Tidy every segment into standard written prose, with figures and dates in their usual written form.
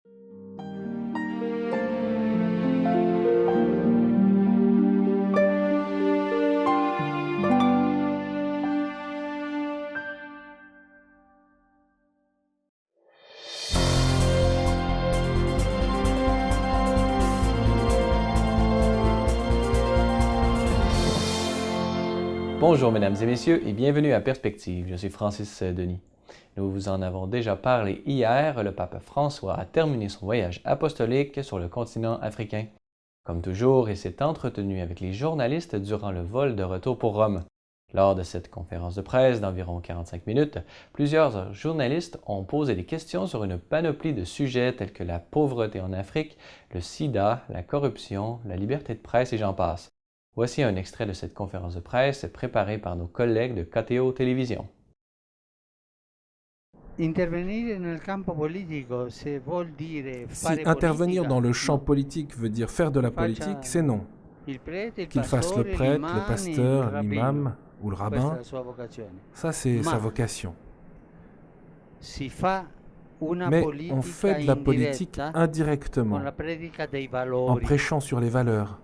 Bonjour mesdames et messieurs et bienvenue à Perspective, je suis Francis Denis. Nous vous en avons déjà parlé hier, le pape François a terminé son voyage apostolique sur le continent africain. Comme toujours, il s'est entretenu avec les journalistes durant le vol de retour pour Rome. Lors de cette conférence de presse d'environ 45 minutes, plusieurs journalistes ont posé des questions sur une panoplie de sujets tels que la pauvreté en Afrique, le sida, la corruption, la liberté de presse et j'en passe. Voici un extrait de cette conférence de presse préparée par nos collègues de KTO Télévision. Si intervenir dans le champ politique veut dire faire de la politique, c'est non. Qu'il fasse le prêtre, le pasteur, l'imam ou le rabbin, ça c'est sa vocation. Mais on fait de la politique indirectement, en prêchant sur les valeurs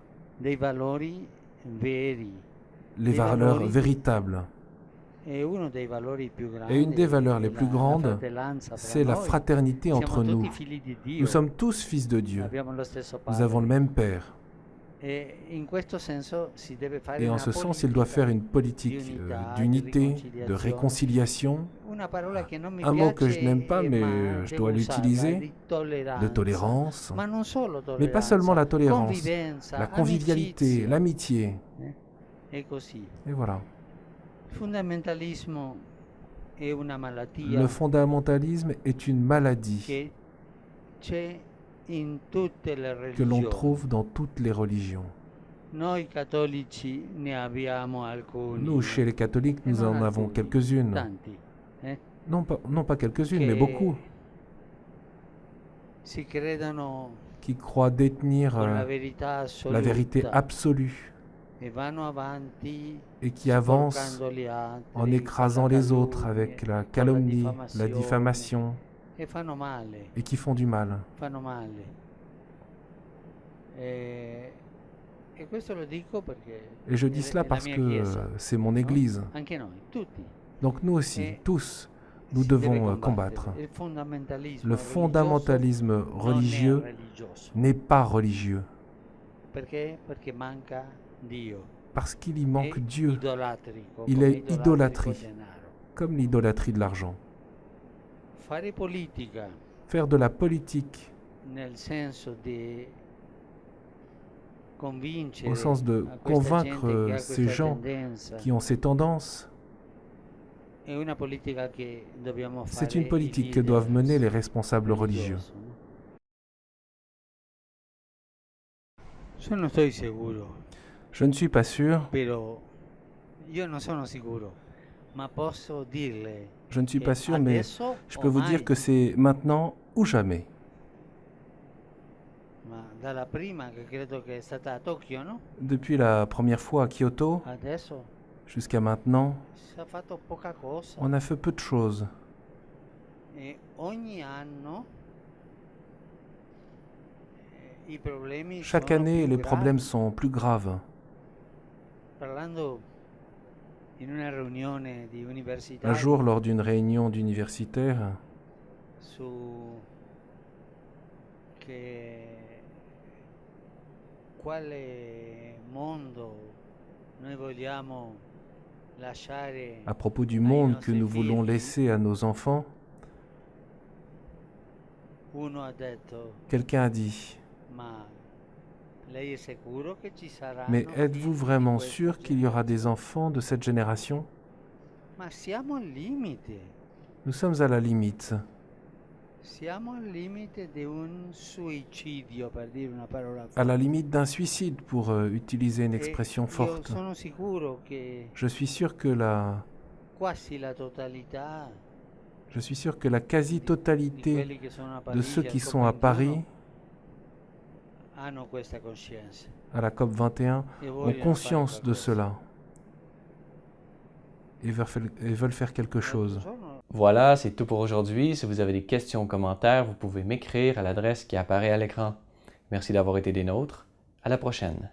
véritables. Et une des valeurs les plus grandes, c'est la fraternité entre nous. Nous sommes tous fils de Dieu. Nous avons le même Père. Et en ce sens, il doit faire une politique d'unité, de réconciliation. Un mot que je n'aime pas, mais je dois l'utiliser, de tolérance. Mais pas seulement la tolérance, la convivialité, l'amitié. Et voilà. Le fondamentalisme est une maladie que l'on trouve dans toutes les religions. Nous, chez les catholiques, nous en avons quelques-unes. Non pas quelques-unes, mais beaucoup. Qui croient détenir la vérité absolue et qui avancent en écrasant les autres avec la calomnie, la diffamation et qui font du mal. Et je dis cela parce que c'est mon Église. Donc nous aussi, tous, nous devons combattre. Le fondamentalisme religieux n'est pas religieux. Parce qu'il y manque Dieu. Il est idolâtrie, comme l'idolâtrie de l'argent. Faire de la politique, au sens de convaincre ces gens qui ont ces tendances, c'est une politique que doivent mener les responsables religieux. Je ne suis pas sûr. Je ne suis pas sûr, mais je peux vous dire que c'est maintenant ou jamais. Depuis la première fois à Kyoto, jusqu'à maintenant, on a fait peu de choses. Chaque année, les problèmes sont plus graves. Un jour, lors d'une réunion d'universitaires, à propos du monde que nous voulons laisser à nos enfants, quelqu'un a dit: mais êtes-vous vraiment sûr qu'il y aura des enfants de cette génération? Nous sommes à la limite. À la limite d'un suicide, pour utiliser une expression forte. Je suis sûr que la quasi-totalité de ceux qui sont à Paris, à la COP 21, ont conscience de cela et veulent faire quelque chose. Voilà, c'est tout pour aujourd'hui. Si vous avez des questions ou commentaires, vous pouvez m'écrire à l'adresse qui apparaît à l'écran. Merci d'avoir été des nôtres. À la prochaine.